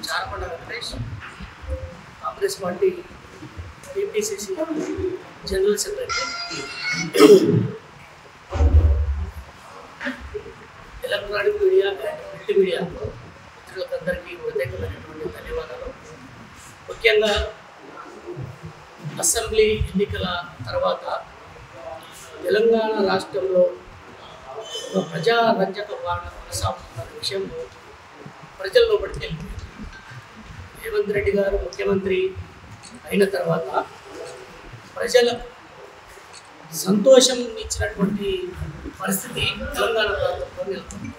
Charakonda Venkatesh, Congress party TPCC general secretary. Electronic media and print media మిత్రులందరికీ ప్రత్యేకమైనటువంటి ధన్యవాదాలు. ముఖ్యంగా అసెంబ్లీ ఎన్నికల తర్వాత తెలంగాణ రాష్ట్రంలో ఒక ప్రజారంజక పాలన కొనసాగుతున్న విషయంలో ప్రజల్లో పట్టుకెళ్ళింది. రేవంత్ రెడ్డి గారు ముఖ్యమంత్రి అయిన తర్వాత ప్రజలకు సంతోషం ఇచ్చినటువంటి పరిస్థితి తెలంగాణ ప్రాంతంలో నెలకొంది.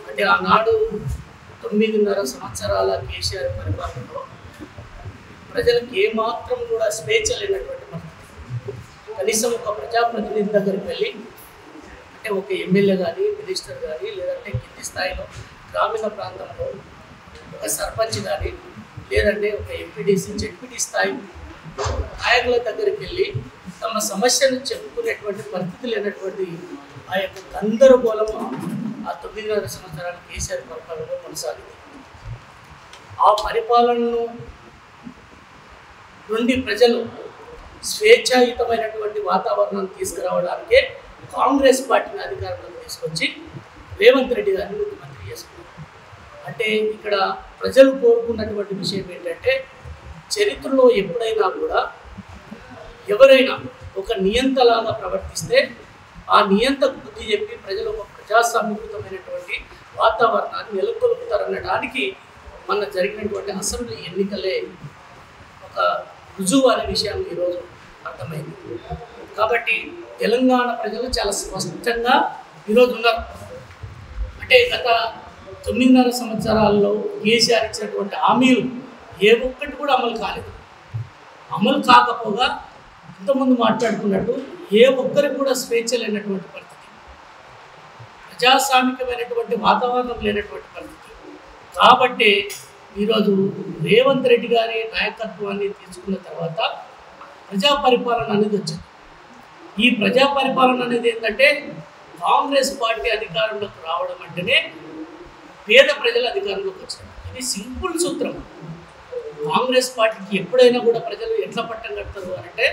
అంటే ఆనాడు 9.5 సంవత్సరాల కేసీఆర్ పరిపాలనలో ప్రజలకు ఏమాత్రం కూడా స్వేచ్ఛ లేనటువంటి పరిస్థితి. కనీసం ఒక ప్రజాప్రతినిధి దగ్గరికి వెళ్ళి, అంటే ఒక ఎమ్మెల్యే కానీ, మినిస్టర్ కానీ, లేదంటే కింది స్థాయిలో గ్రామీణ ప్రాంతంలో ఒక సర్పంచ్ కానీ, లేదంటే ఒక ఎంపీడీసీ, జెడ్పీటీ స్థాయి నాయకుల దగ్గరికి వెళ్ళి తమ సమస్యను చెప్పుకునేటువంటి పరిస్థితి లేనటువంటి ఆ యొక్క గందరగోళము ఆ 9.5 సంవత్సరాల కేసీఆర్ పరిపాలనలో కొనసాగింది. ఆ పరిపాలనను నుండి ప్రజలు స్వేచ్ఛాయుతమైనటువంటి వాతావరణాన్ని తీసుకురావడానికే కాంగ్రెస్ పార్టీని అధికారంలోకి తీసుకొచ్చి రేవంత్ రెడ్డి గారిని ముఖ్యమంత్రి చేసుకున్నారు. అంటే ఇక్కడ ప్రజలు కోరుకున్నటువంటి విషయం ఏంటంటే, చరిత్రలో ఎప్పుడైనా కూడా ఎవరైనా ఒక నియంతలాగా ప్రవర్తిస్తే ఆ నియంతకు బుద్ధి చెప్పి ప్రజలు ఒక ప్రజాస్వామ్యయుతమైనటువంటి వాతావరణాన్ని నెలకొల్పుతారనడానికి మన జరిగినటువంటి అసెంబ్లీ ఎన్నికలే ఒక రుజువు అనే విషయం ఈరోజు అర్థమైంది. కాబట్టి తెలంగాణ ప్రజలు చాలా స్పష్టంగా ఈరోజు ఉన్నారు. అంటే గత 9.5 సంవత్సరాల్లో కేసీఆర్ ఇచ్చినటువంటి హామీలు ఏ ఒక్కటి కూడా అమలు కాలేదు. అమలు కాకపోగా ఇంతకుముందు మాట్లాడుకున్నట్టు ఏ ఒక్కరికి కూడా స్వేచ్ఛ లేనటువంటి పరిస్థితి, ప్రజాస్వామికమైనటువంటి వాతావరణం లేనటువంటి పరిస్థితి. కాబట్టి ఈరోజు రేవంత్ రెడ్డి గారి నాయకత్వాన్ని తీసుకున్న తర్వాత ప్రజా పరిపాలన అనేది వచ్చింది. ఈ ప్రజా పరిపాలన అనేది ఏంటంటే, కాంగ్రెస్ పార్టీ అధికారంలోకి రావడం అంటేనే పేద ప్రజల అధికారంలోకి వచ్చారు. ఇది సింపుల్ సూత్రం. కాంగ్రెస్ పార్టీకి ఎప్పుడైనా కూడా ప్రజలు ఎట్లా పట్టం కడతారు అంటే,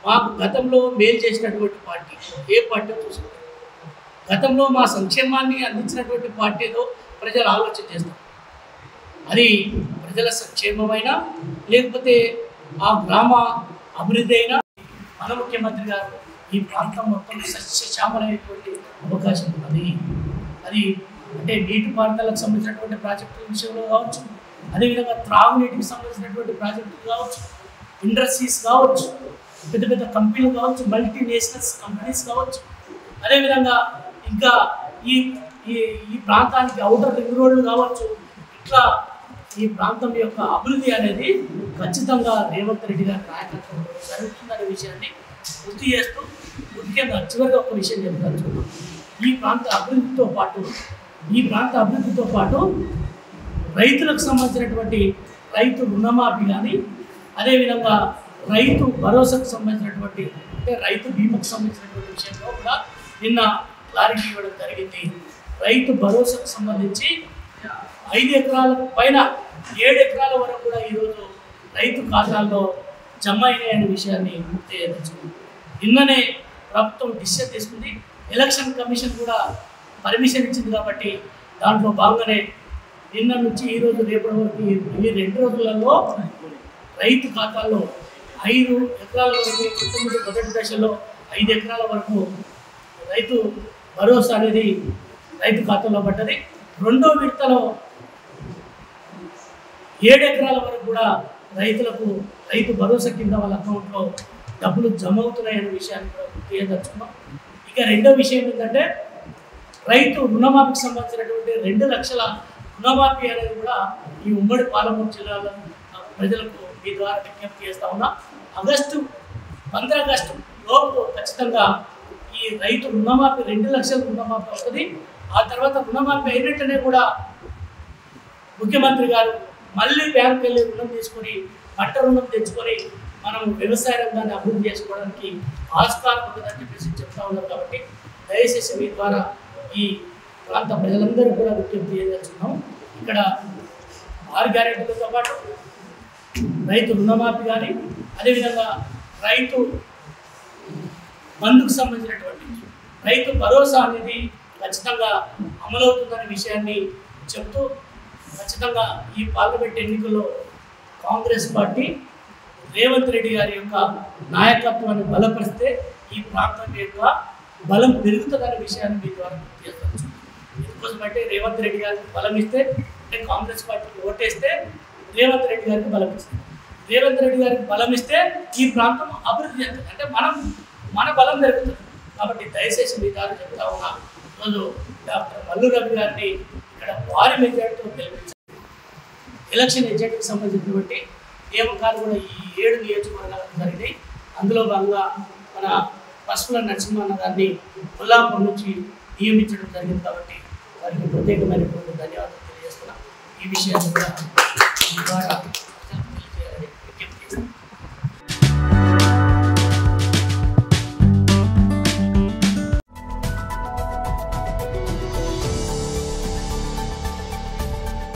మాకు గతంలో మేలు చేసినటువంటి పార్టీ ఏ పార్టీ చూసుకుంటారు, గతంలో మా సంక్షేమాన్ని అందించినటువంటి పార్టీ ఏదో ప్రజలు ఆలోచన చేస్తారు. అది ప్రజల సంక్షేమమైనా లేకపోతే ఆ గ్రామ అభివృద్ధి అయినా మన ముఖ్యమంత్రి గారు ఈ ప్రాంతం మొత్తం సస్యశ్యామలైనటువంటి అవకాశం ఉన్నది. అది అంటే నీటిపారుదలకు సంబంధించినటువంటి ప్రాజెక్టుల విషయంలో కావచ్చు, అదేవిధంగా త్రాగునీటికి సంబంధించినటువంటి ప్రాజెక్టులు కావచ్చు, ఇండస్ట్రీస్ కావచ్చు, పెద్ద పెద్ద కంపెనీలు కావచ్చు, మల్టీనేషనల్స్ కంపెనీస్ కావచ్చు, అదేవిధంగా ఇంకా ఈ ఈ ప్రాంతానికి ఔటర్ రింగ్ రోడ్లు కావచ్చు. ఇట్లా ఈ ప్రాంతం యొక్క అభివృద్ధి అనేది ఖచ్చితంగా రేవంత్ రెడ్డి గారి నాయకత్వంలో జరుగుతుందనే విషయాన్ని గుర్తు చేస్తూ, ముఖ్యంగా చివరిగా ఒక విషయం చెప్తాను. ఈ ప్రాంత అభివృద్ధితో పాటు రైతులకు సంబంధించినటువంటి రైతు రుణమాఫీ కానీ, అదేవిధంగా రైతు భరోసాకు సంబంధించినటువంటి అంటే రైతు బీమాకు సంబంధించినటువంటి విషయంలో కూడా నిన్న క్లారిటీ ఇవ్వడం జరిగింది. రైతు భరోసాకు సంబంధించి 5 ఎకరాల పైన 7 ఎకరాల వరకు కూడా ఈరోజు రైతు ఖాతాల్లో జమ అయినాయనే విషయాన్ని గుర్తు చేయవచ్చు. నిన్ననే ప్రభుత్వం డిసిషన్ తీసుకుంది. ఎలక్షన్ కమిషన్ కూడా పర్మిషన్ ఇచ్చింది. కాబట్టి దాంట్లో భాగంగానే నిన్న నుంచి ఈరోజు రేపటి వరకు ఈ 2 రోజులలో రైతు ఖాతాల్లో 5 ఎకరాల వరకు, మొదటి దశలో 5 ఎకరాల వరకు రైతు భరోసా అనేది రైతు ఖాతాలో పడ్డది. రెండో విడతలో 7 ఎకరాల వరకు కూడా రైతులకు రైతు భరోసా కింద వాళ్ళ అకౌంట్లో డబ్బులు జమ అవుతున్నాయనే విషయాన్ని కూడా గుర్తు చేయదలుచుకున్నాం. ఇక రెండో విషయం ఏంటంటే, రైతు రుణమాఫీకి సంబంధించినటువంటి 2 లక్షల రుణమాఫీ అనేది కూడా ఈ ఉమ్మడి పాలమూరు జిల్లాలో ప్రజలకు మీ ద్వారా విజ్ఞప్తి చేస్తా ఉన్నా. 15 ఆగస్టు లోపు ఖచ్చితంగా ఈ రైతు రుణమాఫీ 2 లక్షల రుణమాఫీ అవుతుంది. ఆ తర్వాత రుణమాఫీ అయినట్టునే కూడా ముఖ్యమంత్రి గారు మళ్ళీ బ్యాంకు వెళ్ళి రుణం తీసుకొని, పంట రుణం తెచ్చుకొని మనం వ్యవసాయ రంగాన్ని అభివృద్ధి చేసుకోవడానికి ఆస్కారం ఉంటుందని చెప్పేసి చెప్తా ఉన్నారు. కాబట్టి దయచేసి మీ ద్వారా ఈ ప్రాంత ప్రజలందరూ కూడా విజ్ఞప్తి చేయదలుచుకున్నాం. ఇక్కడ 6 గ్యారెంటీలతో పాటు రైతు రుణమాఫీ కానీ, అదేవిధంగా రైతు బంధుకు సంబంధించినటువంటి రైతు భరోసా అనేది ఖచ్చితంగా అమలవుతుందనే విషయాన్ని చెప్తూ, ఖచ్చితంగా ఈ పార్లమెంట్ ఎన్నికల్లో కాంగ్రెస్ పార్టీ రేవంత్ రెడ్డి గారి యొక్క నాయకత్వాన్ని బలపరిస్తే ఈ ప్రాంతం యొక్క బలం పెరుగుతుందనే విషయాన్ని మీ ద్వారా గుర్తు చేస్తాను. ఎందుకోసమంటే రేవంత్ రెడ్డి గారికి బలం ఇస్తే, అంటే కాంగ్రెస్ పార్టీకి ఓటేస్తే రేవంత్ రెడ్డి గారికి బలం ఇస్తుంది. రేవంత్ రెడ్డి గారికి బలం ఇస్తే ఈ ప్రాంతం అభివృద్ధి చెందుతుంది, అంటే మన బలం పెరుగుతుంది. కాబట్టి దయచేసి మీ ద్వారా చెప్తా ఉన్నా, ఈరోజు డాక్టర్ మల్లు రవి గారిని ఇక్కడ భారీ మెజార్టీతో గెలిపించారు. ఎలక్షన్ ఏజెంట్కి సంబంధించినటువంటి నియామకాలు కూడా ఈ 7 నియోజకవర్గాలకు జరిగినాయి. అందులో భాగంగా మన పసుపుల నరసింహన్న గారిని కొల్లాపూర్ నుంచి నియమించడం జరిగింది. కాబట్టి వారికి ప్రత్యేకమైనటువంటి ధన్యవాదాలు తెలియజేస్తున్నాం. ఈ విషయాన్ని కూడా ద్వారా